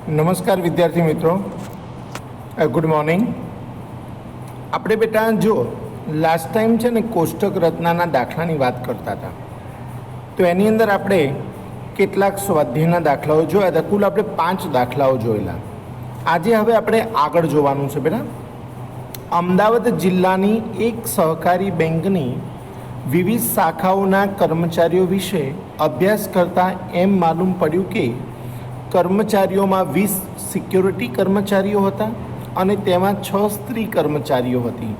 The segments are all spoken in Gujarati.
નમસ્કાર વિદ્યાર્થી મિત્રો, ગુડ મોર્નિંગ. આપણે બેટા જો લાસ્ટ ટાઈમ છે ને કોષ્ટક રચનાના દાખલાની વાત કરતા હતા, તો એની અંદર આપણે કેટલાક સ્વાધ્યાયના દાખલાઓ જોયા હતા. કુલ આપણે 5 દાખલાઓ જોયેલા. આજે હવે આપણે આગળ જોવાનું છે બેટા. અમદાવાદ જિલ્લાની એક સહકારી બેંકની વિવિધ શાખાઓના કર્મચારીઓ વિશે અભ્યાસ કરતાં એમ માલુમ પડ્યું કે કર્મચારીઓમાં 20 સિક્યોરિટી કર્મચારીઓ હતા અને તેમાં 6 સ્ત્રી કર્મચારીઓ હતી.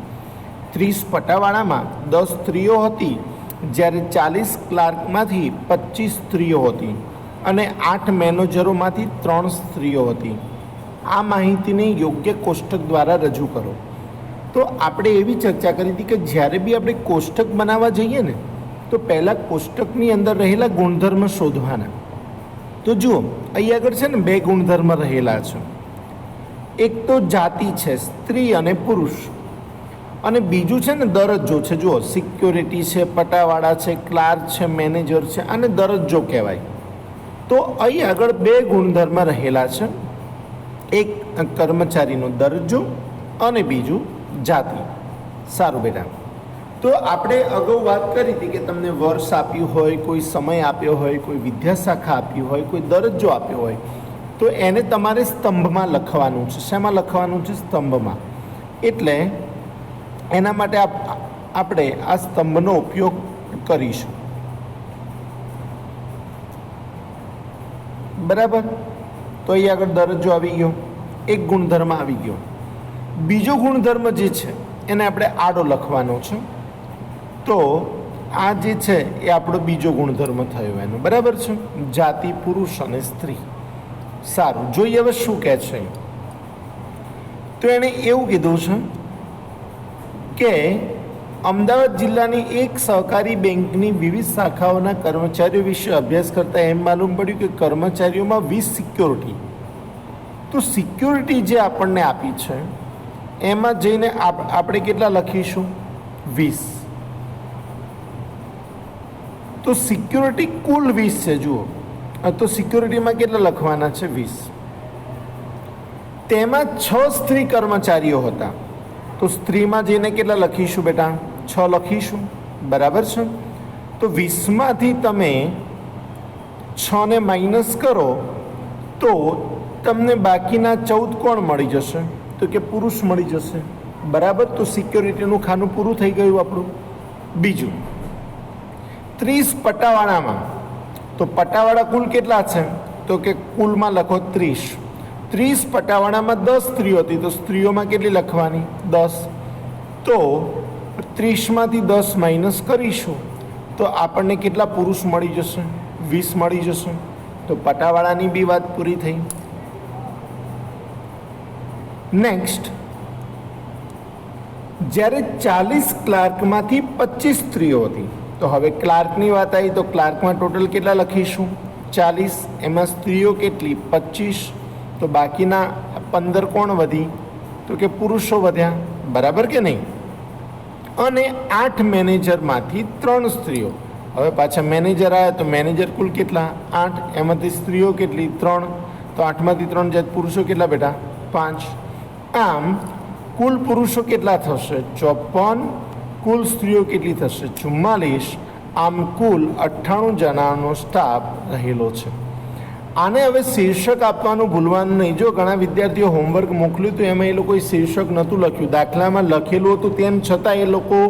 30 પટાવાળામાં 10 સ્ત્રીઓ હતી, જ્યારે 40 ક્લાર્કમાંથી 25 સ્ત્રીઓ હતી અને 8 મેનેજરોમાંથી 3 સ્ત્રીઓ હતી. આ માહિતીને યોગ્ય કોષ્ટક દ્વારા રજૂ કરો. તો આપણે એવી ચર્ચા કરી હતી કે જ્યારે બી આપણે કોષ્ટક બનાવવા જઈએ ને, તો પહેલાં કોષ્ટકની અંદર રહેલા ગુણધર્મ શોધવાના. તો જુઓ, અહીં આગળ છે ને 2 ગુણધર્મ રહેલા છે. એક તો જાતિ છે, સ્ત્રી અને પુરુષ, અને બીજું છે ને દરજ્જો છે. જુઓ, સિક્યોરિટી છે, પટાવાળા છે, ક્લાર્ક છે, મેનેજર છે, આને દરજ્જો કહેવાય. તો અહીં આગળ 2 ગુણધર્મ રહેલા છે. એક કર્મચારીનો દરજ્જો અને બીજું જાતિ. સારું બેટા, તો આપણે અગાઉ વાત કરી હતી કે તમને વર્ષ આપ્યું હોય, કોઈ સમય આપ્યો હોય, કોઈ વિદ્યાશાખા આપી હોય, કોઈ દરજ્જો આપ્યો હોય, તો એને તમારે સ્તંભમાં લખવાનું છે. શેમાં લખવાનું છે? સ્તંભમાં. એટલે એના માટે આપણે આ સ્તંભનો ઉપયોગ કરીશું. બરાબર. તો અહીં આગળ દરજ્જો આવી ગયો, એક ગુણધર્મ આવી ગયો. બીજો ગુણધર્મ જે છે એને આપણે આડો લખવાનો છે. તો આ જે છે એ આપણો બીજો ગુણધર્મ થયો એનો. બરાબર છે? જાતિ, પુરુષ અને સ્ત્રી. સારું, જોઈએ હવે શું કહે છે. તો એણે એવું કીધું છે કે અમદાવાદ જિલ્લાની એક સહકારી બેંકની વિવિધ શાખાઓના કર્મચારીઓ વિશે અભ્યાસ કરતાં એમ માલુમ પડ્યું કે કર્મચારીઓમાં 20 સિક્યોરિટી. તો સિક્યોરિટી જે આપણને આપી છે એમાં જઈને આપણે કેટલા લખીશું? 20. તો સિક્યોરિટી કુલ 20 છે. જુઓ, તો સિક્યોરિટીમાં કેટલા લખવાના છે? 20. તેમાં 6 સ્ત્રી કર્મચારીઓ હતા. તો સ્ત્રીમાં જઈને કેટલા લખીશું બેટા? 6 લખીશું. બરાબર છે? તો 20માંથી તમે 6 ને માઇનસ કરો તો તમને બાકીના 14 કોણ મળી જશે? તો કે પુરુષ મળી જશે. બરાબર. તો સિક્યોરિટીનું ખાનું પૂરું થઈ ગયું આપણું. બીજું, 30 પટાવાળામાં. તો પટાવાળા કુલ કેટલા છે? તો કે કુલમાં લખો 30. 30 પટાવાળામાં 10 સ્ત્રીઓ હતી. તો સ્ત્રીઓમાં કેટલી લખવાની? 10. તો 30માંથી 10 માઇનસ કરીશું તો આપણને કેટલા પુરુષ મળી જશે? 20 મળી જશે. તો પટાવાળાની બી વાત પૂરી થઈ. નેક્સ્ટ, જ્યારે 40 ક્લાર્કમાંથી 25 સ્ત્રીઓ હતી. તો હવે ક્લાર્કની વાત આવી, તો ક્લાર્કમાં ટોટલ કેટલા લખીશું? 40. એમાં સ્ત્રીઓ કેટલી? 25. તો બાકીના 15 કોણ વધી? તો કે પુરુષો વધ્યા. બરાબર કે નહીં? અને 8 મેનેજરમાંથી 3 સ્ત્રીઓ. હવે પાછા મેનેજર આવ્યા, તો મેનેજર કુલ કેટલા? 8. એમાંથી સ્ત્રીઓ કેટલી? 3. તો 8માંથી 3 જાય પુરુષો કેટલા બેટા? 5. આમ કુલ પુરુષો કેટલા થશે? 54. કુલ સ્ત્રીઓ કેટલી થશે? 44. આમ કુલ 98 જણાનો સ્ટાફ રહેલો છે. આને હવે શીર્ષક આપવાનું ભૂલવાનું નહીં. જો ઘણા વિદ્યાર્થીઓ હોમવર્ક મોકલ્યું તો એમાં એ લોકોએ શીર્ષક નહોતું લખ્યું. દાખલામાં લખેલું હતું, તેમ છતાં એ લોકો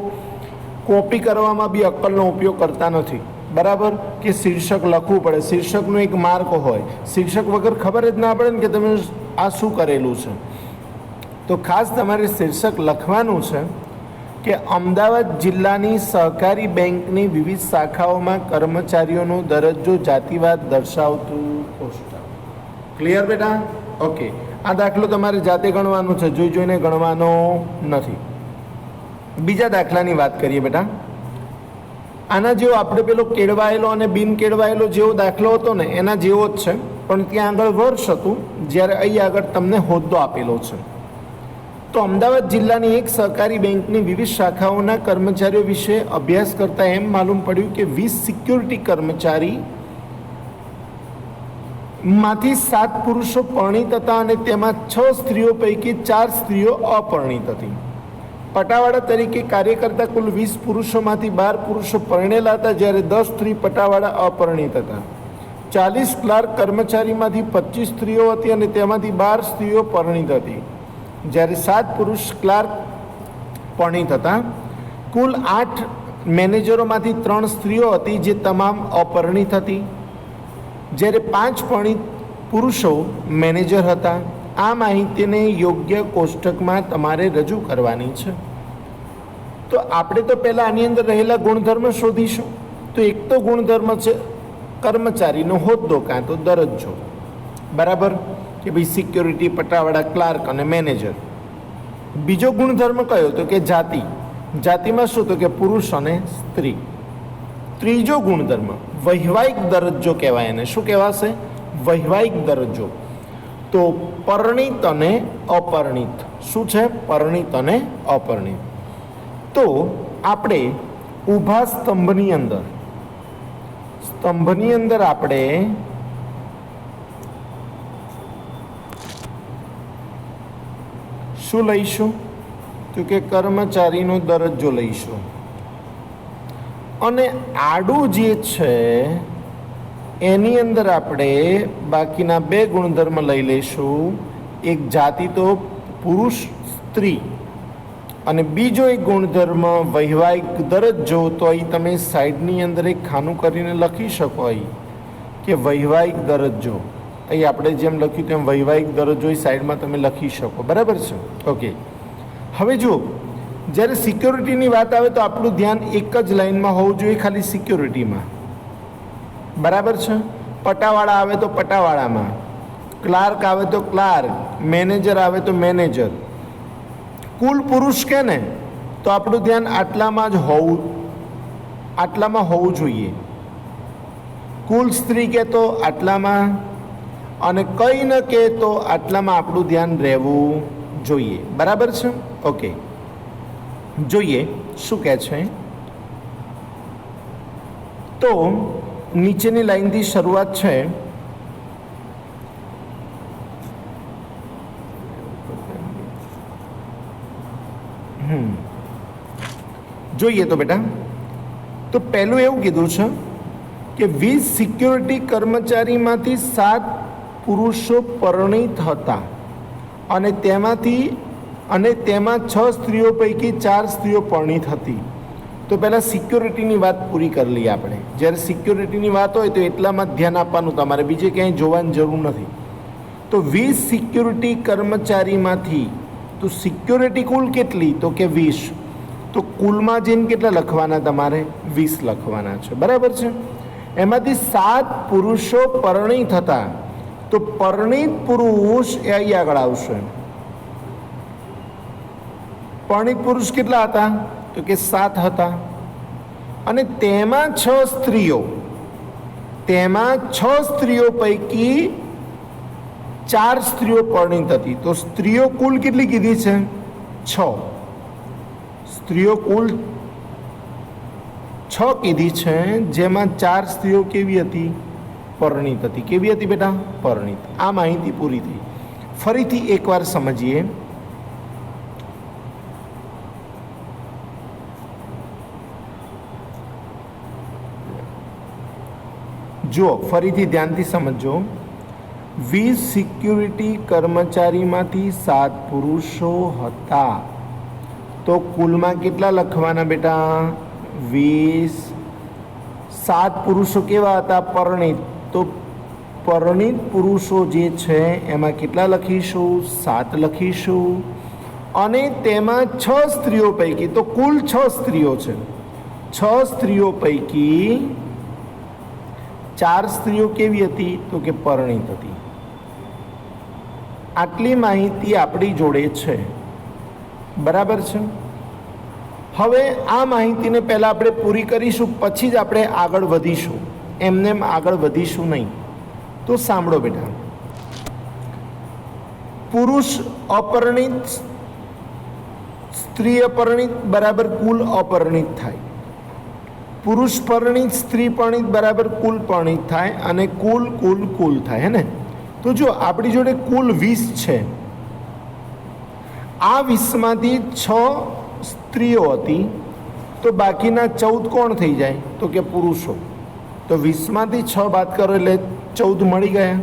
કોપી કરવામાં બી અક્કલનો ઉપયોગ કરતા નથી. બરાબર? કે શીર્ષક લખવું પડે, શીર્ષકનો એક માર્ક હોય. શીર્ષક વગર ખબર જ ના પડે ને કે તમે આ શું કરેલું છે. તો ખાસ તમારે શીર્ષક લખવાનું છે કે અમદાવાદ જિલ્લાની સહકારી બેંકની વિવિધ શાખાઓમાં કર્મચારીઓનો દરજ્જો જાતિવાદ દર્શાવતું કોષ્ટક. ક્લિયર બેટા? ઓકે. આ દાખલો તમારે જાતે ગણવાનો છે, જોઈ જોઈને ગણવાનો નથી. બીજા દાખલાની વાત કરીએ બેટા. આના જેવો આપણે પેલો કેળવાયેલો અને બિન કેળવાયેલો જેવો દાખલો હતો ને, એના જેવો જ છે, પણ ત્યાં આગળ વર્ષ હતું, જ્યારે અહીં આગળ તમને હોદ્દો આપેલો છે. તો અમદાવાદ જિલ્લાની એક સહકારી બેંકની વિવિધ શાખાઓના કર્મચારીઓ વિશે અભ્યાસ કરતાં એમ માલુમ પડ્યું કે 20 સિક્યોરિટી કર્મચારી માંથી 7 પુરુષો પરણિત હતા અને તેમાં 6 સ્ત્રીઓ પૈકી 4 સ્ત્રીઓ અપરિણિત હતી. પટાવાળા તરીકે કાર્ય કરતા કુલ 20 પુરુષોમાંથી 12 પુરુષો પરણેલા હતા, જ્યારે 10 સ્ત્રી પટાવાળા અપરિણિત હતા. 40 ક્લાર્ક કર્મચારીમાંથી 25 સ્ત્રીઓ હતી અને તેમાંથી 12 સ્ત્રીઓ પરણિત હતી, જ્યારે 7 પુરુષ ક્લાર્ક પરણિત હતા. કુલ 8 મેનેજરોમાંથી 3 સ્ત્રીઓ હતી, જે તમામ અપરિણિત હતી, જ્યારે 5 પરણિત પુરુષો મેનેજર હતા. આ માહિતીને યોગ્ય કોષ્ટકમાં તમારે રજૂ કરવાની છે. તો આપણે તો પહેલાં આની અંદર રહેલા ગુણધર્મ શોધીશું. તો એક તો ગુણધર્મ છે કર્મચારીનો હોદ્દો કાં તો દરજ્જો, બરાબર, કે ભાઈ સિક્યોરિટી, પટાવાળા, ક્લાર્ક અને મેનેજર. બીજો ગુણધર્મ કયો તો કે જાતિ. જાતિમાં શું તો કે પુરુષ અને સ્ત્રી. ત્રીજો ગુણધર્મ વૈવાહિક દરજ્જો કહેવાય. એને શું કહેવાશે? વૈવાહિક દરજ્જો. તો પરણિત અને અપરિણિત. શું છે? પરણિત અને અપરિણિત. તો આપણે ઊભા સ્તંભની અંદર આપણે શું લઈશું તો કે કર્મચારીનો દરજ્જો લઈશું, અને આડું જે છે એની અંદર આપણે બાકીના 2 ગુણધર્મ લઈ લઈશું. એક જાતિ તો પુરુષ સ્ત્રી, અને બીજો એક ગુણધર્મ વૈવાહિક દરજ્જો. તો અહીં તમે સાઈડની અંદર એક ખાનું કરીને લખી શકો અહીં કે વૈવાહિક દરજ્જો. અહીં આપણે જેમ લખ્યું તેમ વૈવાહિક દરજ્જો એ સાઈડમાં તમે લખી શકો, બરાબર છે? ઓકે. હવે જુઓ, જ્યારે સિક્યોરિટીની વાત આવે તો આપણું ધ્યાન એક જ લાઇનમાં હોવું જોઈએ, ખાલી સિક્યોરિટીમાં, બરાબર છે? પટાવાળા આવે તો પટાવાળામાં, ક્લાર્ક આવે તો ક્લાર્ક, મેનેજર આવે તો મેનેજર. કુલ પુરુષ કે ને તો આપણું ધ્યાન આટલામાં હોવું જોઈએ. કુલ સ્ત્રી કે તો આટલામાં, અને કંઈ ન કે તો આટલામાં આપણું ધ્યાન રહેવું જોઈએ, બરાબર છે? ઓકે, જોઈએ શું કહે છે. તો નીચેની લાઈનથી શરૂઆત છે. જોઈએ તો બેટા, તો પહેલું એવું કીધું છે કે 20 સિક્યોરિટી કર્મચારીમાંથી 7 પુરુષો પરણિત હતા અને તેમાં 6 સ્ત્રીઓ પૈકી 4 સ્ત્રીઓ પરણિત હતી. તો પહેલાં સિક્યોરિટીની વાત પૂરી કરી લઈએ આપણે. જ્યારે સિક્યોરિટીની વાત હોય તો એટલામાં જ ધ્યાન આપવાનું, તમારે બીજે ક્યાંય જોવાની જરૂર નથી. તો 20 સિક્યોરિટી કર્મચારીમાંથી, તો સિક્યોરિટી કુલ કેટલી તો કે 20. તો કુલમાં જઈને કેટલા લખવાના? તમારે 20 લખવાના છે, બરાબર છે? એમાંથી 7 પુરુષો પરણિત હતા. તો પરણિત પુરુષ એ અહીં આગળ આવશે. પરણિત પુરુષ કેટલા હતા તો કે 7 હતા, અને તેમાં 6 સ્ત્રીઓ પૈકી 4 સ્ત્રીઓ પરણિત હતી. તો સ્ત્રીઓ કુલ કેટલી કીધી છે? 6. સ્ત્રીઓ કુલ 6 કીધી છે, જેમાં 4 સ્ત્રીઓ કેવી હતી? પરણિત હતી. કેવી હતી બેટા? પરણિત. આ માહિતી પૂરી થઈ. ફરીથી એકવાર સમજીએ. જો ફરીથી ધ્યાનથી સમજો. 20 સિક્યુરિટી કર્મચારીમાંથી 7 પુરુષો હતા. તો કુલમાં કેટલા લખવાના બેટા? 20. 7 પુરુષો કેવા હતા? પરણિત. તો પરણિત પુરુષો જે છે એમાં કેટલા લખીશું? 7 લખીશું. અને તેમાં 6 સ્ત્રીઓ પૈકી, તો કુલ 6 સ્ત્રીઓ છે, 6 સ્ત્રીઓ પૈકી 4 સ્ત્રીઓ કેવી હતી તો કે પરણિત હતી. આટલી માહિતી આપણી જોડે છે, બરાબર છે? હવે આ માહિતીને પહેલાં આપણે પૂરી કરીશું, પછી જ આપણે આગળ વધીશું. એમને આગળ વધીશું નહીં. તો સાંભળો બેટા. પુરુષ અપરિણિત, સ્ત્રી અપરિણિત બરાબર કુલ અપરિણિત થાય. પુરુષ પરિણીત સ્ત્રી પરિણીત બરાબર કુલ પરિણીત થાય અને કુલ કુલ કુલ થાય હે ને. તો જો આપણી જોડે કુલ 20 છે, આ 20માંથી 6 સ્ત્રીઓ હતી, તો બાકીના 14 કોણ થઈ જાય? તો કે પુરુષો. તો 20માંથી 6 બાદ કરો એટલે 14 મળી ગયા.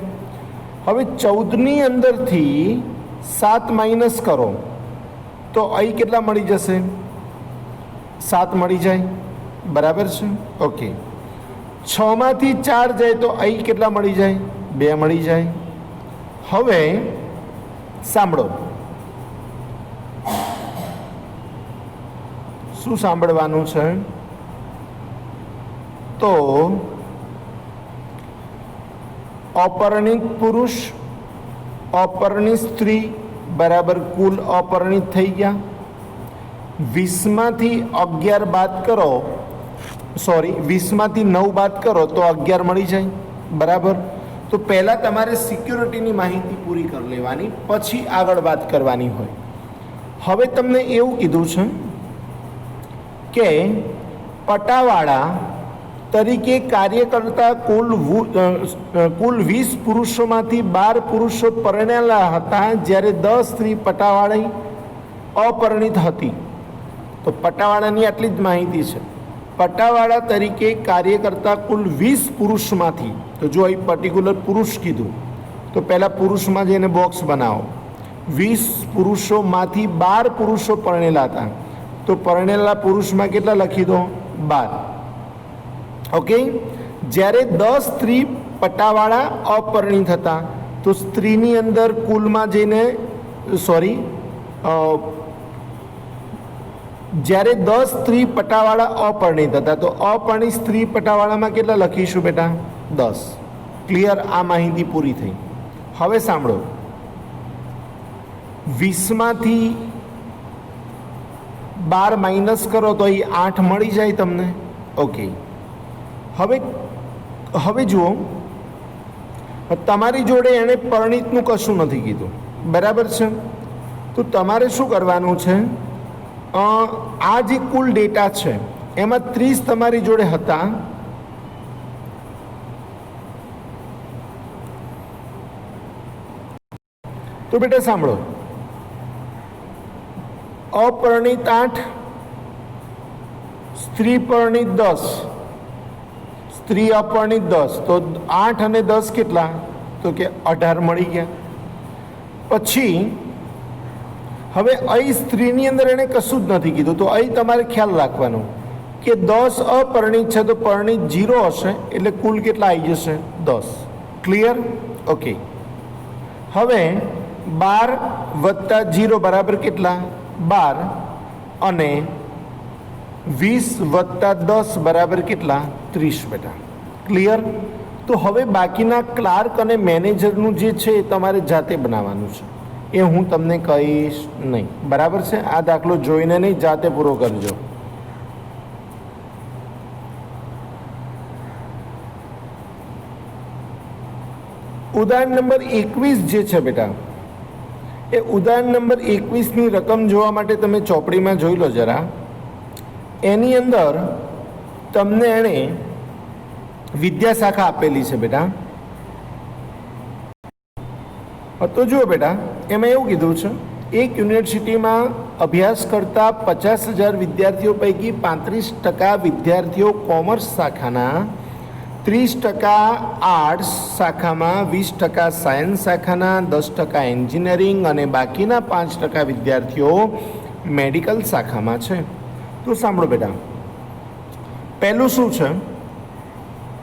હવે 14ની અંદરથી 7 માઇનસ કરો તો અહીં કેટલા મળી જશે? 7 મળી જાય, બરાબર છે. ઓકે, 6માંથી 4 જાય તો અહીં કેટલા મળી જાય? 2 મળી જાય. હવે સાંભળો, શું સાંભળવાનું છે? તો અપરિણીત પુરુષ અપરિણીત સ્ત્રી બરાબર કુલ અપરિણીત થઈ ગયા. 20માંથી 11 બાદ કરો, સોરી 20માંથી 9 બાદ કરો તો 11 મળી જાય, બરાબર. તો પહેલાં તમારે સિક્યોરિટીની માહિતી પૂરી કરી લેવાની, પછી આગળ વાત કરવાની હોય. હવે તમને એવું કીધું છે કે પટાવાળા તરીકે કાર્ય કરતા કુલ 20 પુરુષોમાંથી 12 પુરુષો પરણેલા હતા, જ્યારે 10 સ્ત્રી પટાવાળી અપરિણીત હતી. તો પટાવાળાની આટલી જ માહિતી છે. પટાવાળા તરીકે કાર્ય કરતા કુલ 20 પુરુષમાંથી, તો જો અહીં પર્ટિક્યુલર પુરુષ કીધું તો પહેલાં પુરુષમાં જઈને બોક્સ બનાવો. 20 પુરુષોમાંથી 12 પુરુષો પરણેલા હતા, તો પરણેલા પુરુષમાં કેટલા લખી દો? 12. ઓકે, જ્યારે 10 સ્ત્રી પટાવાળા અપરિણીત હતા, તો સ્ત્રીની અંદર કુલમાં જઈને સોરી જ્યારે 10 સ્ત્રી પટાવાળા અપરિણીત હતા, તો અપરિણીત સ્ત્રી પટાવાળામાં કેટલા લખીશું બેટા? 10. ક્લિયર? આ માહિતી પૂરી થઈ. હવે સાંભળો, 20માંથી 12 માઇનસ કરો તો અહીં 8 મળી જાય તમને. ઓકે, હવે જુઓ, તમારી જોડે એણે પરિણીતનું કશું નથી કીધું, બરાબર છે. તો તમારે શું કરવાનું છે? આ જે કુલ ડેટા છે એમાં 30 તમારી જોડે હતા, તો બેટા સાંભળો, અપરિણીત 8, સ્ત્રી પરિણીત 10, સ્ત્રી અપરિણીત 10, તો 8 અને 10 કેટલા? તો કે 18 મળી ગયા. પછી હવે અહીં સ્ત્રીની અંદર એણે કશું જ નથી કીધું, તો અહીં તમારે ખ્યાલ રાખવાનો કે 10 અપરિણીત છે, તો પરિણીત 0 હશે, એટલે કુલ કેટલા આવી જશે? 10. ક્લિયર? ઓકે. હવે 12 વત્તા 0 બરાબર કેટલા? 12. અને 20 વત્તા 10 બરાબર કેટલા? 30 બેટા. ક્લિયર? તો હવે બાકીના ક્લાર્ક અને મેનેજરનું જે છે એ તમારે જાતે બનાવવાનું છે, એ હું તમને કહીશ નહીં, બરાબર છે. આ દાખલો જોઈને નહીં, જાતે પૂરો કરજો. ઉદાહરણ નંબર 21 જે છે બેટા, એ ઉદાહરણ નંબર 21ની રકમ જોવા માટે તમે ચોપડીમાં જોઈ લો જરા. એની અંદર તમને એણે વિદ્યાશાખા આપેલી છે બેટા. તો જુઓ બેટા, એમાં એવું કીધું છે, એક યુનિવર્સિટીમાં અભ્યાસ કરતા 50,000 વિદ્યાર્થીઓ પૈકી 35% વિદ્યાર્થીઓ કોમર્સ શાખાના, 30% આર્ટ્સ શાખામાં, 20% સાયન્સ શાખાના, 10% એન્જિનિયરિંગ અને બાકીના 5% વિદ્યાર્થીઓ મેડિકલ શાખામાં છે. તો સાંભળો બેટા, પહેલું શું છે?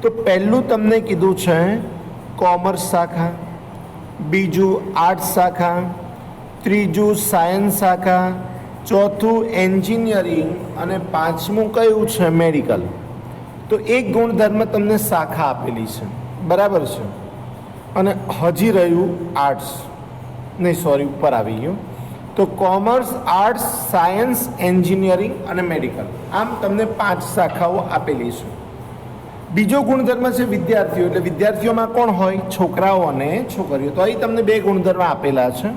તો પહેલું તમને કીધું છે કોમર્સ શાખા, બીજું આર્ટ્સ શાખા, ત્રીજું સાયન્સ શાખા, ચોથું એન્જિનિયરિંગ અને પાંચમું કયું છે? મેડિકલ. તો એક ગુણધર્મ તમને શાખા આપેલી છે, બરાબર છે. અને હજી રહ્યું આર્ટ્સ, નહીં સોરી ઉપર આવી ગયું. તો કોમર્સ, આર્ટ્સ, સાયન્સ, એન્જિનિયરિંગ અને મેડિકલ, આમ તમને 5 શાખાઓ આપેલી છે. બીજો ગુણધર્મ છે વિદ્યાર્થીઓ, એટલે વિદ્યાર્થીઓમાં કોણ હોય? છોકરાઓ અને છોકરીઓ. તો અહીં તમને 2 ગુણધર્મ આપેલા છે,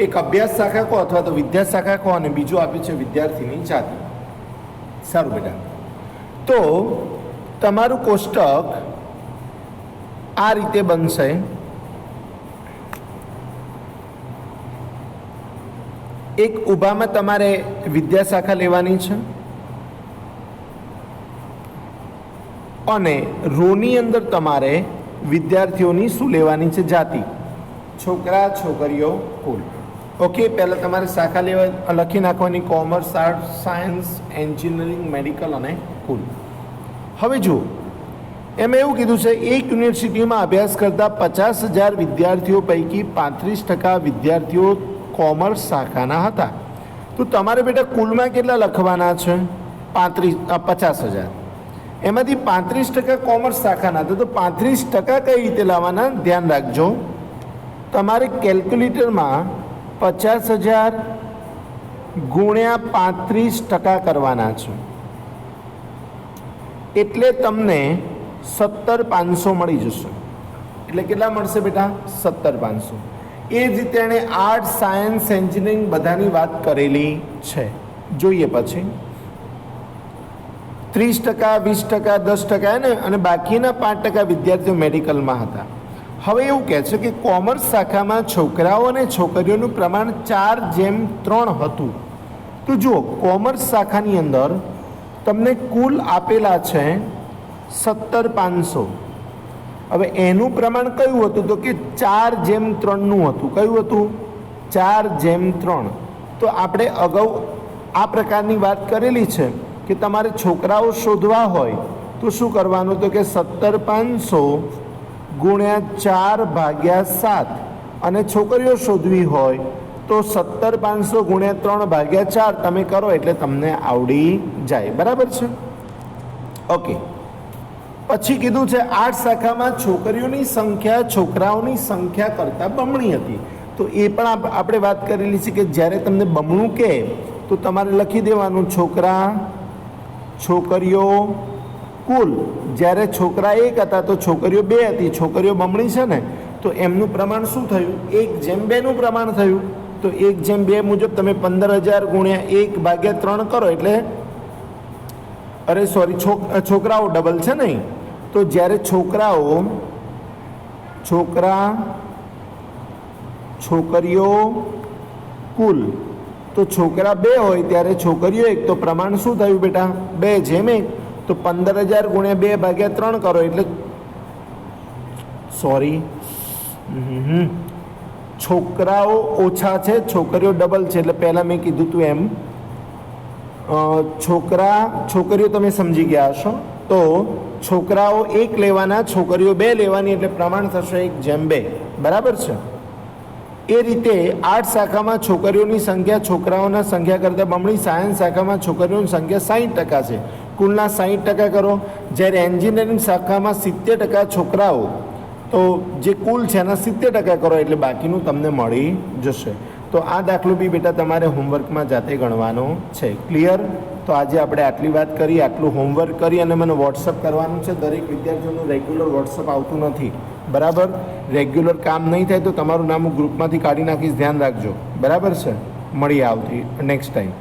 એક અભ્યાસ શાખા કહો અથવા તો વિદ્યા શાખા કહો, અને બીજું આપ્યું છે વિદ્યાર્થીની જાતિ. સારું બેટા, તો તમારું કોષ્ટક આ રીતે બનશે. એક ઊભામાં તમારે વિદ્યાશાખા લેવાની છે અને રોની અંદર તમારે વિદ્યાર્થીઓની શું લેવાની છે? જાતિ. છોકરા છોકરીઓ કુલ. ઓકે, પહેલાં તમારે શાખા લેવા લખી નાખવાની commerce, arts, science, engineering, medical અને કુલ. હવે જુઓ, એમાં એવું કીધું છે એક યુનિવર્સિટીમાં અભ્યાસ કરતા 50,000 વિદ્યાર્થીઓ પૈકી 35% વિદ્યાર્થીઓ કોમર્સ શાખાના હતા. તો તમારે બેટા કુલમાં કેટલા લખવાના છે? 50,000. એમાંથી 35% કોમર્સ શાખાના હતા. તો 35% કઈ રીતે લાવવાના? ધ્યાન રાખજો, તમારે કેલ્ક્યુલેટરમાં 50,000 ગુણ્યા 35% કરવાના છે, એટલે તમને 17,500 મળી જશે. એટલે કેટલા મળશે બેટા? 17,500. એ જ રીતે એણે આર્ટ્સ, સાયન્સ, એન્જિનિયરિંગ બધાની વાત કરેલી છે. જોઈએ પછી 30%, 20%, 10% ને અને બાકીના 5% વિદ્યાર્થીઓ મેડિકલમાં હતા. હવે એવું કહે છે કે કોમર્સ શાખામાં છોકરાઓ અને છોકરીઓનું પ્રમાણ 4:3 હતું. તો જુઓ, કોમર્સ શાખાની અંદર તમને કુલ આપેલા છે 17,500. હવે એનું પ્રમાણ કયું હતું? તો કે 4:3નું હતું. કયું હતું? 4:3. તો આપણે અગાઉ આ પ્રકારની વાત કરેલી છે કે તમારે છોકરાઓ શોધવા હોય તો શું કરવાનું? તો કે 17,500 ગુણ્યા 4/7, અને છોકરીઓ શોધવી હોય તો 17,500 ગુણ્યા 3/4 તમે કરો એટલે તમને આવડી જાય. બરાબર છે? ઓકે. પછી કીધું છે આર્ટ્સ શાખામાં છોકરીઓની સંખ્યા છોકરાઓની સંખ્યા કરતાં બમણી હતી. તો એ પણ આપણે વાત કરેલી છે કે જ્યારે તમને બમણું કહે તો તમારે લખી દેવાનું છોકરા છોકરીઓ કુલ. જ્યારે છોકરા 1 હતા તો છોકરીઓ 2 હતી. છોકરીઓ બમણી છે ને, તો એમનું પ્રમાણ શું થયું? 1:2નું પ્રમાણ થયું. તો 1:2 મુજબ તમે 15,000 ગુણ્યા 1/3 કરો એટલે છોકરાઓ ડબલ છે નહીં. તો જ્યારે છોકરીઓ કુલ, તો છોકરા 2 હોય ત્યારે છોકરીઓ 1, તો પ્રમાણ શું થયું બેટા? 2:1. તો 15,000 ગુણ્યા 2/3 કરો એટલે છોકરાઓ ઓછા છે, છોકરીઓ ડબલ છે. એટલે પહેલાં મેં કીધું તું એમ છોકરીઓ તમે સમજી ગયા હશો. તો છોકરાઓ 1 લેવાના, છોકરીઓ 2 લેવાની, એટલે પ્રમાણ થશે 1:2. બરાબર છે? એ રીતે આર્ટ્સ શાખામાં છોકરીઓની સંખ્યા છોકરાઓના સંખ્યા કરતાં બમણી. સાયન્સ શાખામાં છોકરીઓની સંખ્યા 60% છે. કુલના 60% કરો. જ્યારે એન્જિનિયરિંગ શાખામાં 70% છોકરાઓ, તો જે કુલ છે એના 70% કરો એટલે બાકીનું તમને મળી જશે. તો આ દાખલો બી બેટા તમારે હોમવર્કમાં જાતે ગણવાનો છે. ક્લિયર? તો આજે આપણે આટલી વાત કરી, આટલું હોમવર્ક કરી અને મને વોટ્સઅપ કરવાનું છે. દરેક વિદ્યાર્થીઓનું રેગ્યુલર વોટ્સઅપ આવતું નથી. બરાબર? રેગ્યુલર કામ નહીં થાય તો તમારું નામ હું ગ્રુપમાંથી કાઢી નાખીશ. ધ્યાન રાખજો. બરાબર છે? મળીએ આવતી નેક્સ્ટ ટાઈમ.